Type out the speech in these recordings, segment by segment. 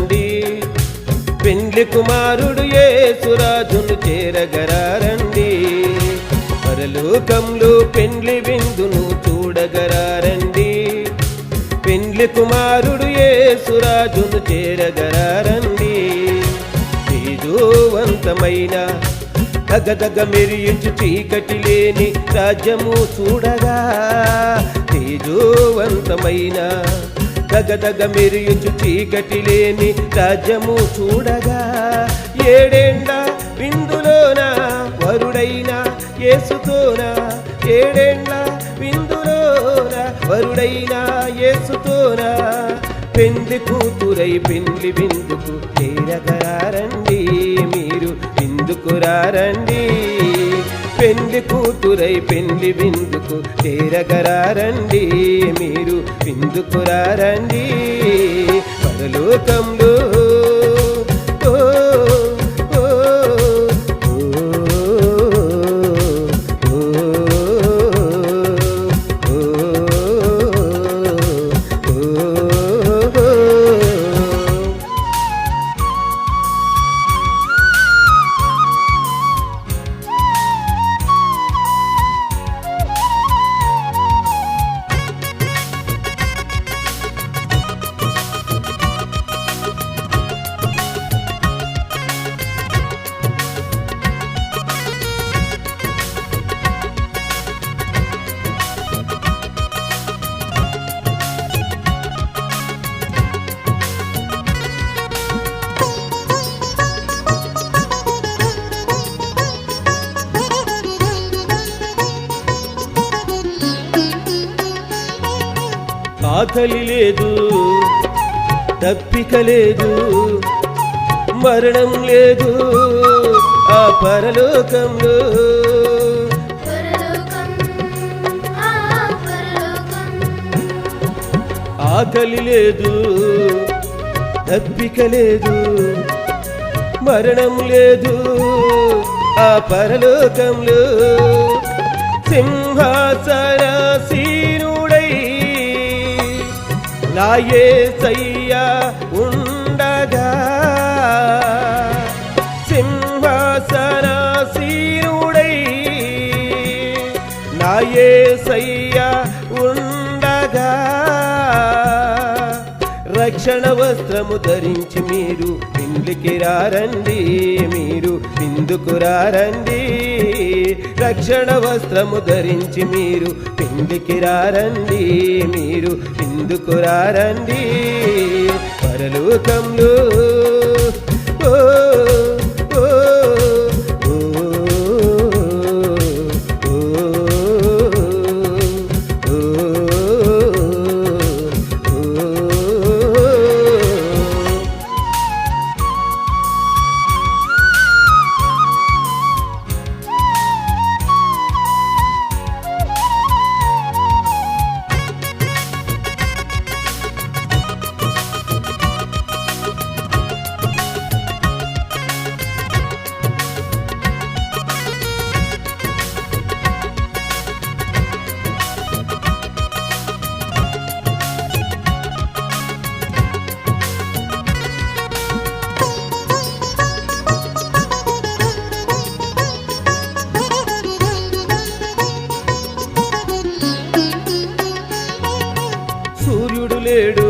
రండి, పెండ్లి కుమారుడు యేసురాజును చేరగరారండి. పరలోకంలో పెండ్లి విందును చూడగరారండి, పెండ్లి కుమారుడు యేసురాజును చేరగరారండి. తేజోవంతమైన దగదగ మెరియుచు చీకటి లేని రాజ్యము చూడగా, తేజోవంతమైన దగదగ మెరియుచు చీకటి లేని రాజ్యము చూడగా, ఏడేండ్ల విందులోన వరుడైన యేసుతోన, ఏడేండ్ల విందులోన వరుడైన యేసుతోన, పెండ్లి కూతురై పెండ్లి విందుకు చేరగరారండి, మీరు విందుకు రారండి. పెండ్లి కూతురై పెండ్లి విందుకు చేరగరారండి, మీరు విందుకు రారండి. పరలోకంలో ఆకలి లేదు, దప్పిక లేదు, మరణం లేదు ఆ పరలోకంలో. ఆకలి లేదు, దప్పిక లేదు, మరణం లేదు ఆ పరలోకంలో. సింహాసనాసీనుడై నా యేసయ్యా ఉండగా, సింహాసనాసీనుడై నా యేసయ్యా ఉండగా, రక్షణ వస్త్రము ధరించి మీరు పెండ్లికి రారండి, మీరు విందుకు రారండి. రక్షణ వస్త్రము ధరించి మీరు పెండ్లికి రారండి, మీరు విందుకు రారండి. పరలోకంలో లేడు,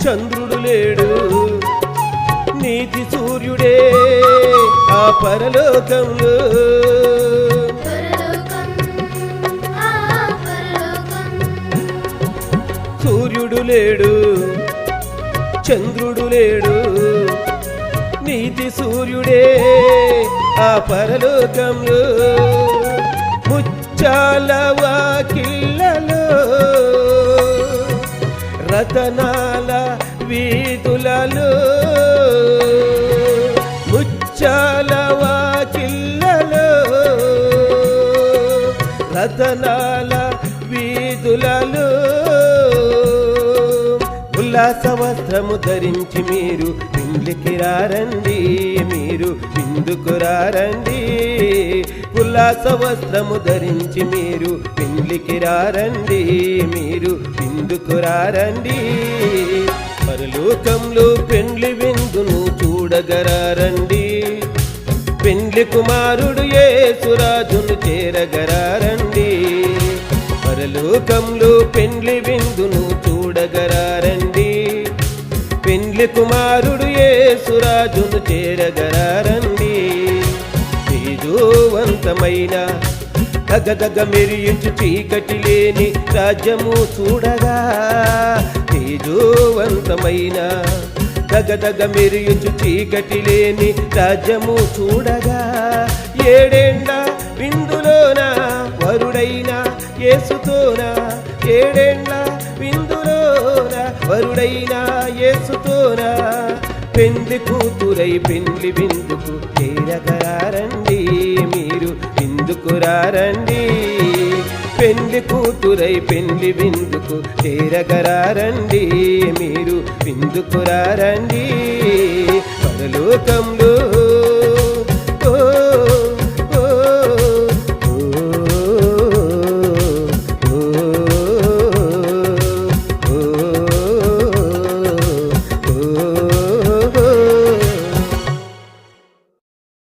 చంద్రుడు లేడు, నీతి సూర్యుడే ఆ పరలోకంలో. సూర్యుడు లేడు, చంద్రుడు లేడు, నీతి సూర్యుడే ఆ పరలోకంలో. ముచ్చాల వాకిళ్ళలో, రతనాల వీధులలో, ముచ్చాల వాకిళ్ళలో, రతనాల వీధులలో, ఉల్లాస వస్త్రము ధరించి మీరు పెండ్లికి రారండి, మీరు విందుకు రారండి. ఉల్లాస వస్త్రము ధరించి మీరు పెండ్లికి రారండి, మీరు విందుకు రారండి. పరలోకంలో పెండ్లి విందును చూడగరారండి, పెండ్లి కుమారుడు యేసురాజును చేరగరారండి. పరలోకంలో పెండ్లి విందును చూడగరారండి, పెండ్లి కుమారుడు యేసురాజును చేరగరారండి. తేజోవంతమైన దగదగ మెరియుచు చీకటి లేని రాజ్యము చూడగా, తేజోవంతమైన దగదగ మెరియుచు చీకటి లేని రాజ్యము చూడగా, ఏడేండ్ల విందులోన వరుడైన యేసుతోన, ఏడేండ్ల విందులోన వరుడైన యేసుతోన, పెండ్లి కూతురై పెండ్లి విందుకు చేరగరారండి, మీరు విందుకు రారండి. పెండ్లి కూతురై పెండ్లి విందుకు చేరగరారండి, మీరు విందుకు రారండి. పరలోకంలో